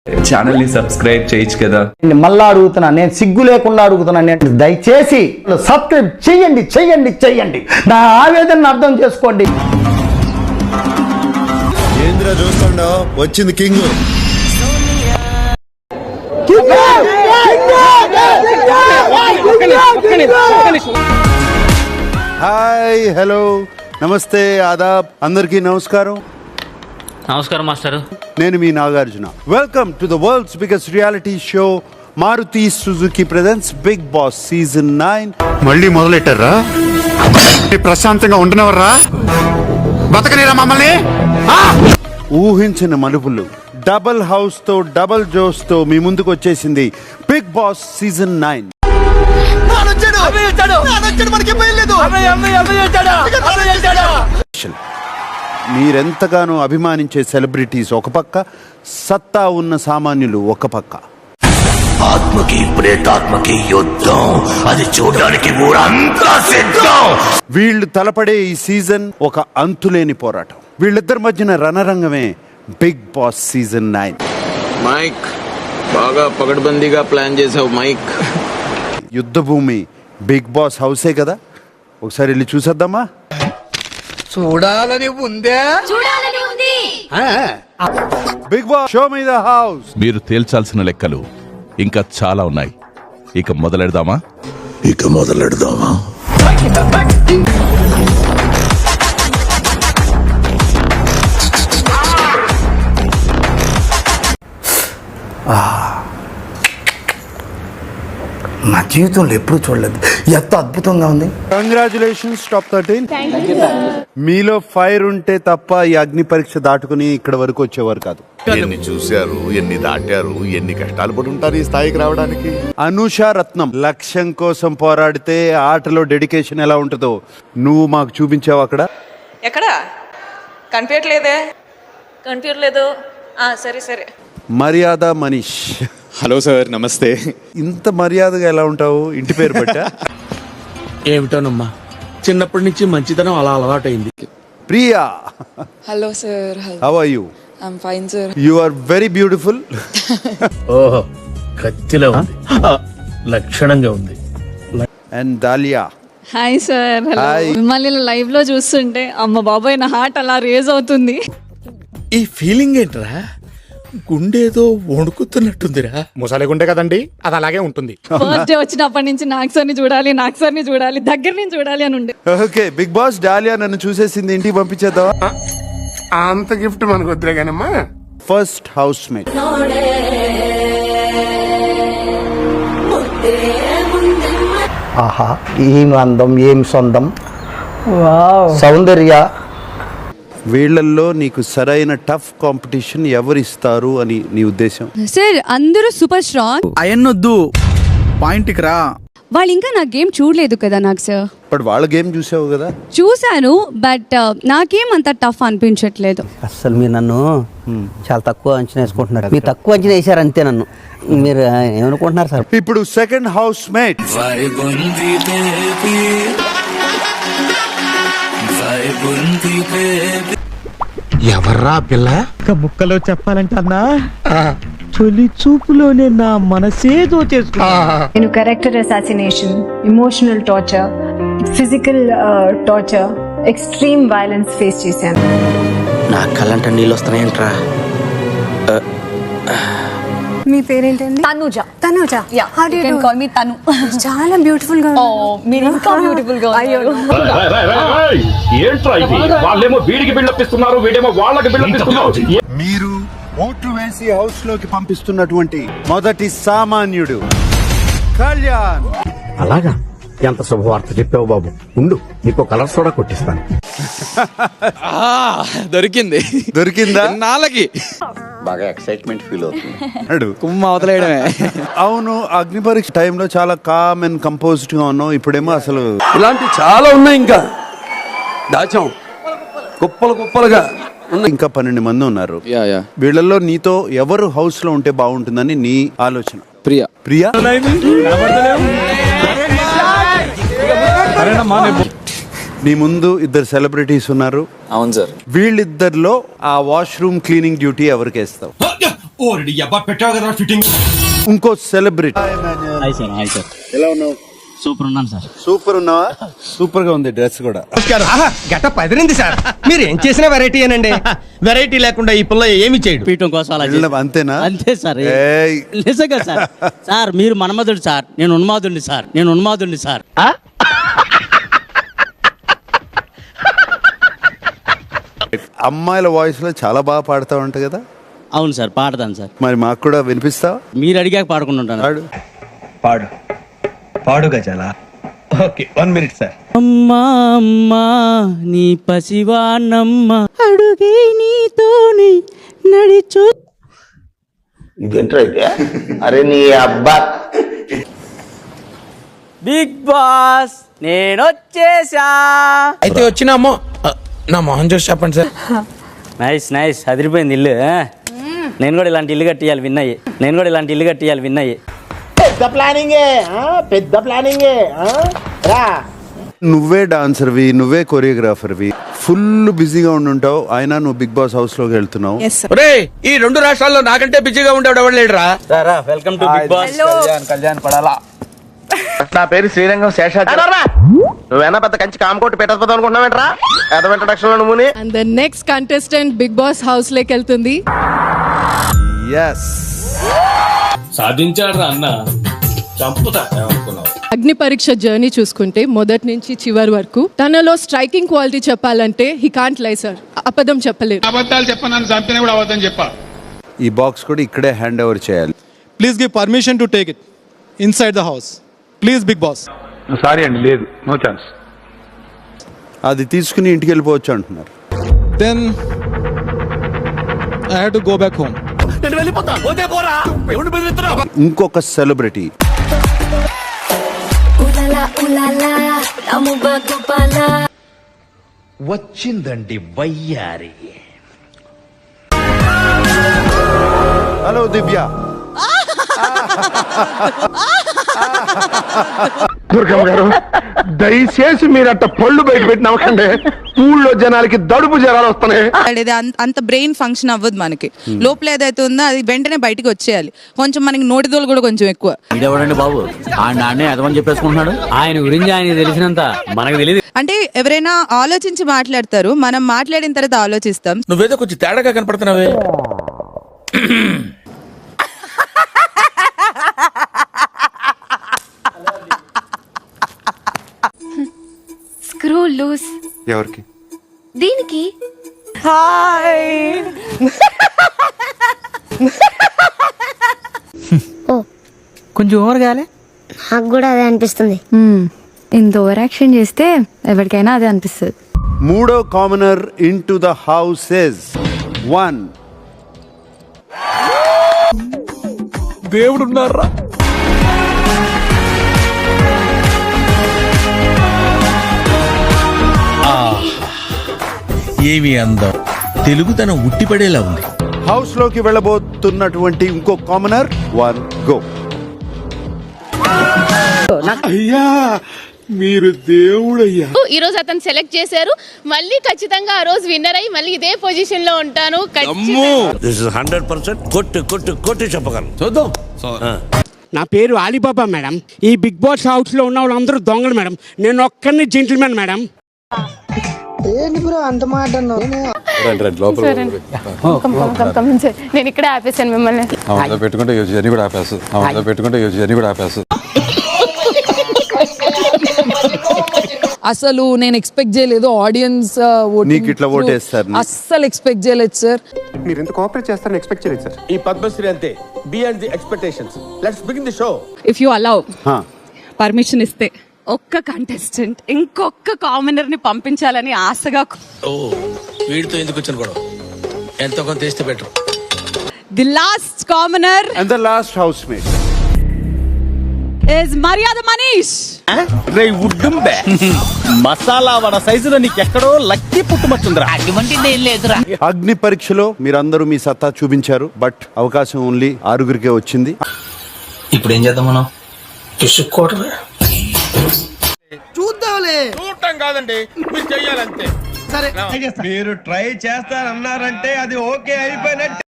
Channel ని subscribe చేయొచ్చు కదా. మళ్ళా అడుగుతున్నా, నేను సిగ్గు లేకుండా అడుగుతున్నా, నేను దయచేసి సబ్స్క్రైబ్ చెయ్యండి చెయ్యండి చెయ్యండి, నా ఆవేదనను అర్థం చేసుకోండి. ఏంద్ర చూస్తుండో వచ్చింది కింగ్. హాయ్, హలో, నమస్తే, ఆదాబ్, అందరికీ నమస్కారం. నమస్కారం మాస్టర్. నేను మీ Nagarjuna. Welcome to the world's biggest reality show Maruti Suzuki presents Bigg Boss season 9. మళ్ళీ మొదలెట్టారా? ప్రశాంతంగా ఉండనవర్రా? బతకనేరా మమ్మల్ని? ఊహించిన మలుపులు, డబుల్ హౌస్ తో డబుల్ జోస్ తో మీ ముందుకు వచ్చేసింది బిగ్ బాస్ సీజన్ 9. మీరెంతగానో అభిమానించే సెలబ్రిటీస్ ఒక పక్క, సత్తా ఉన్న సామాన్యులు ఒక పక్క. ఆత్మకి ప్రేతాత్మకి యుద్ధం, అది చూడడానికి ఊరంతా సిద్ధం. వీళ్ళు తలపడే ఈ సీజన్ ఒక అంతులేని పోరాటం. వీళ్ళిద్దరి మధ్యన రణరంగమే బిగ్ బాస్ సీజన్ 9. మైక్ బాగా పకడ్బందీగా ప్లాన్ చేసావు మైక్. యుద్ధ భూమి బిగ్ బాస్ హౌసే కదా, ఒకసారి వెళ్ళి చూసేద్దామా? చూడాలని ఉందే. Bigg Boss show me the house. మీరు తేల్చాల్సిన లెక్కలు ఇంకా చాలా ఉన్నాయి. ఇక మొదలెడదామా? నా జీవితంలో ఎప్పుడు చూడలేదు, ఎంత అద్భుతంగా ఉంది. Congratulations top 13. మీలో ఫైర్ ఉంటే తప్ప ఈ అగ్ని పరీక్ష దాటుకుని ఇక్కడ వరకు వచ్చేవారు కాదు. ఎన్ని చూశారు, ఎన్ని దాటారు, ఎన్ని కష్టాలు పడి ఉంటారు ఈ స్థాయికి రావడానికి. అనూష రత్నం లక్ష్యం కోసం పోరాడితే ఆటలో డెడికేషన్ ఎలా ఉంటుందో నువ్వు మాకు చూపించావు అక్కడ. ఎక్కడ కనిపించట్లేదే? కనిపించలేదు. సరే సరే. మర్యాద మనీష్. హలో సార్, నమస్తే. ఇంత మర్యాదగా ఎలా ఉంటావు? ఇంటి పేరు బట్టా? ఏమిటోనమ్మా, చిన్నప్పటి నుంచి మంచితనం అలా అలవాటైంది. Priya. Hello sir. How are you? I'm fine sir. You are very beautiful. ఓహో, కత్తిలో ఉంది, లక్షణంగా ఉంది. And Dalia. Hi sir. Hi. మిమ్మల్ని లైవ్ లో చూస్తుంటే అమ్మ బాబాయ్ నా హార్ట్ అలా రేజ్ అవుతుంది. ఈ ఫీలింగ్ ఏంట్రా? గుండేదో వణుకుతున్నట్టుందిరా. ముసలి గుండె కదండి, అది అలాగే ఉంటుంది. ఫస్ట్ డే వచ్చినప్పటి నుంచి నాకు సార్ని చూడాలి, నాకు సార్ని చూడాలి, దగ్గర నుంచి చూడాలి అని ఉండే. ఓకే, బిగ్ బాస్ డాలియా నన్ను చూసేసింది, ఇంటికి పంపించేద్దామా? అంత గిఫ్ట్ మనకు వద్దులే కానమ్మా. First house mate. ఆహా, ఏం అందం, ఏం సొందం, సౌందర్య. వీళ్ళల్లో నీకు సరైన టఫ్ కాంపిటీషన్ ఎవరిస్తారు అని నీ ఉద్దేశం? సార్ అందరూ సూపర్ స్ట్రాంగ్. అయన్నొద్దు, పాయింట్కి రా. వాళ్ళు ఇంకా నా గేమ్ చూడలేదు కదా నాకు సార్. బట్ వాళ్ళ గేమ్ చూసావు కదా? చూశాను, బట్ నాకేం అంత టఫ్ అనిపించట్లేదు. అసలు మీరు నన్ను చాలా తక్కువ అంచనా వేసుకుంటున్నారు. మీరు తక్కువ అంచనా వేసారు అంతే నన్ను. మీరు ఏమనుకుంటున్నారు సార్? ఇప్పుడు సెకండ్ హౌస్ మేట్. ఎవర్రా పిల్ల? ముక్కలో చెప్పాలంటే అన్నా, తొలి చూపులోనే నా మనసే దోచేసుకున్నా. నేను character assassination, emotional torture, physical torture, extreme violence face చేశాను. నా కళ్ళంట నీళ్ళు వస్తున్నాయంట్రా. మీ పేరేంటండి? Tanuja. Tanuja. Yeah, how do you can call me తను. చాలా బ్యూటిఫుల్ గా ఉంది. ఓ, మీరు ఇంకా బ్యూటిఫుల్ గా ఉన్నారు. ఏంట్రా ఇది? వాళ్ళేమో వీడికి బిల్డప్ ఇస్తున్నారు, వీడేమో వాళ్ళకి బిల్డప్ ఇస్తున్నారు. మీరు ఓట్లు వేసి హౌస్ లోకి పంపిస్తున్నటువంటి మొదటి సామాన్యుడు కళ్యాణ్. అలాగా? ఎంత శుభవార్త చెప్పావు బాబు. ఉండు, నీకు కలర్స్ కూడా కొట్టిస్తాను. దొరికిందా? నాలకి బాగా ఎక్సైట్మెంట్ ఫీల్ అవుతుంది. కుమ్మ అవతలేయడమే. అవును, అగ్ని పరీక్ష టైంలో చాలా కామ్ అండ్ కంపోజ్డ్ గా ఉన్నావు. ఇప్పుడేమో అసలు ఇలాంటి చాలా ఉన్నాయి, ఇంకా దాచాం కుప్పలు కుప్పలుగా. ఇంకా 12 మంది ఉన్నారు. వీళ్ళల్లో నీతో ఎవరు హౌస్ లో ఉంటే బాగుంటుందని నీ ఆలోచన? ప్రియా. ప్రియా. నీ ముందు ఇద్దరు సెలబ్రిటీస్ ఉన్నారు. అవును సార్. వీళ్ళిద్దరిలో ఆ వాష్రూమ్ క్లీనింగ్ డ్యూటీ ఎవరికి వేస్తావు? ఇంకో సెలబ్రిటీ. ఎలా ఉన్నావు? సూపర్ ఉన్నాను సార్. సూపర్ ఉన్నావా? సూపర్ గా ఉంది డ్రెస్ కూడా. గెటప్ అదిరింది సార్. మీరు ఏం చేసిన వెరైటీ అనండి. వెరైటీ లేకుండా ఈ పిల్ల ఏమి చేయడు. పీఠం కోసం అలా చేశాను. అంతేనా? అంతే సార్. ఏయ్. నిజంగా సార్. సార్ మీరు మన్మధుడు సార్, నేను ఉన్మాదుడిని సార్. నేను ఉన్మాదుడిని సార్. అమ్మాయిల వాయిస్ లో చాలా బాగా పాడుతా ఉంటా కదా. అవును సార్, పాడతాను సార్. మరి మాకు కూడా వినిపిస్తావా? మీరు అడిగాక పాడుకుంటూ ఉంటాను. పాడు. పాడు పాడు గజాల. Okay 1 minute sir. అమ్మా అమ్మా నీ పసివానమ్మ అడుగే నీతోని నడిచు. అరే నీ అబ్బా. బిగ్ బాస్ నేనొచ్చేసా. అయితే వచ్చినామో నా మొహం చూసి చెప్పండి సార్. నైస్ నైస్, అదిరిపోయింది ఇల్లు. నేను కూడా ఇలాంటి ఇల్లు కట్టియాలి విన్నాయి. పెద్ద ప్లానింగే నువ్వే డాన్సర్వి, నువ్వే కొరియోగ్రాఫర్వి, ఫుల్ బిజీగా ఉండుంటావు. అయినా నువ్వు బిగ్ బాస్ హౌస్ లోకి వెళ్తున్నావు. ఈ 2 రాష్ట్రాల్లో నాకంటే బిజీగా ఉండేవాడు ఎవడు లేడురా. Welcome to Bigg Boss. Kalyan పడాలా. నా పేరు శ్రీరంగం శేషాద్రి. నువ్వేనా పెద్ద కంచి కామకోటి పెట్టకపోతావు అనుకుంటున్నావేంట్రా? పెద్ద ఇంట్రడక్షన్ నువ్వుని. And the next contestant Bigg Boss house లోకి వెళ్తుంది. yes సాధించాడు అన్న, చంపుతా అనుకున్నావు. అగ్ని పరీక్ష జర్నీ చూసుకుంటే మొదటి నుంచి చివరి వరకు తనలో స్ట్రైకింగ్ క్వాలిటీ చెప్పాలంటే హీ కాంట్ లై సార్. అబద్ధం చెప్పలేదు. అబద్ధాలు చెప్పనని చంపిన కూడా అబద్ధం చెప్పా. ఈ బాక్స్ కూడా ఇక్కడే హ్యాండ్ ఓవర్ చేయాలి. Please give permission to take it inside the house please Bigg Boss. Sorry అండి, లేదు, నో ఛాన్స్. అది తీసుకుని ఇంటికి వెళ్ళిపోవచ్చు అంటున్నారు. Then I have to go back home. ఇంకొక సెలబ్రిటీ వచ్చిందండి వయ్యారి. హలో దివ్య. దుర్గమ్మ గారు, దయచేసి మీరు అట్ట పళ్ళు బయట పెట్టి నవ్వకండి. ఊళ్ళో జనాలకి దడుపు జ్వరాలు వస్తున్నాయి. అంత బ్రెయిన్ ఫంక్షన్ అవ్వదు మనకి. లోపల ఏదైతే ఉందో అది వెంటనే బయటికి వచ్చేయాలి. కొంచెం మనకి నోటిదోలు కూడా కొంచెం ఎక్కువ. ఇదేవాడండి బాబు, ఆయన అదమని చెప్పేసుకుంటున్నాడు. ఆయన గురించి ఆయన తెలిసినంత మనకు తెలియదు. అంటే ఎవరైనా ఆలోచించి మాట్లాడతారు, మనం మాట్లాడిన తర్వాత ఆలోచిస్తాం. నువ్వేదో కొంచెం తేడాగా కనపడుతున్నావే. Screw loose. ఎవరికి? దీనికి. కొంచెం ఓవర్ కాలే. నాకు కూడా అదే అనిపిస్తుంది. ఇంత ఓవర్ యాక్షన్ చేస్తే ఎవరికైనా అదే అనిపిస్తుంది. మూడో commoner in to the houses 1. దేవుడు ఉన్నారా? ఏమి అందం, తెలుగుతనం ఉట్టిపడేలా ఉంది. హౌస్ లోకి వెళ్ళబోతున్నటువంటి ఇంకో కామనర్ 1 గో. అయ్యా మీరు దేవుడయ్యా. ఈ రోజు అతను సెలెక్ట్ చేశారు. మళ్ళీ ఖచ్చితంగా ఆ రోజు విన్నర్ అయ్యి మళ్ళీ ఇదే పొజిషన్ లో ఉంటాను. This is 100% కొట్టి చెప్పగలను. చూద్దాం. నా పేరు అలీబాబా మేడం. ఈ బిగ్ బాస్ హౌస్ లో ఉన్న వాళ్ళందరూ దొంగలు మేడం. నేను ఒక్కరిని జెంటిల్మెన్ మేడం. నేను ఇక్కడే ఆపేసాను మిమ్మల్ని. అసలు నేను ఎక్స్పెక్ట్ చేయలేదు ఆడియన్స్ నీకు ఇట్లా ఓటేస్తారు. అస్సలు ఎక్స్పెక్ట్ చేయలేదు సార్. మీరు ఎంత కోఆపరేట్ చేస్తారని ఎక్స్పెక్ట్ చేయలేదు సార్. ఈ పద్మశ్రీ అంతే, beyond the expectations. Let's begin the show. If you allow, హా, పర్మిషన్ ఇస్తే ఒక్క కంటెస్టెంట్ ఇంకొక కామనర్ ని పంపించాలని ఆశగా. వీడితో ఎందుకు వచ్చిన గొడవ? ఎంతో కొంత తీస్తే better. The last commoner and the last house mate is Maryada Manish. Masala vada సైజులో నీకెక్కడో లక్కీ పుట్టుమచ్చుందిరా. అగ్ని పరీక్షలో మీరందరూ మీ సత్తా చూపించారు. బట్ అవకాశం ఓన్లీ 6గురికే వచ్చింది. ఇప్పుడు ఏం చేద్దాం మనం? చూడటం కాదండి, మీరు చెయ్యాలంతే. మీరు ట్రై చేస్తారన్నారంటే అది ఓకే అయిపోయినట్టు.